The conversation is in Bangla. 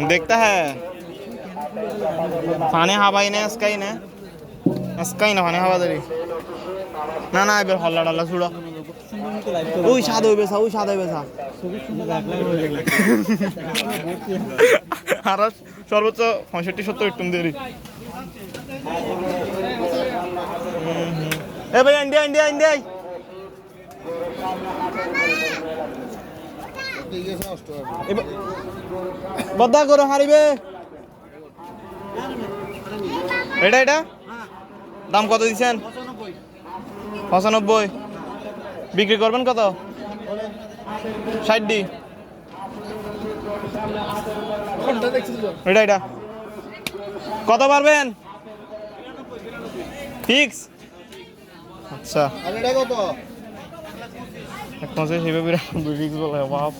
देखता है फाने हवाई ने इसका ही ने ফানে হাওয়া দেরি না না এবার হল্লা ডাল্লা ছুড়ো ওই স্বাদ হইবে সা আর সর্বোচ্চ 65-70 টুম দেরি এ ভাই ইন্ডিয়া বদ্ধা করো হারিবে এটা দাম কত দিচ্ছেন 95 বিক্রি করবেন কত 60 এটা কত পারবেন ফিক্স আচ্ছা কত 1 মাসে হিবে বিরা ফিক্স বলে বাপ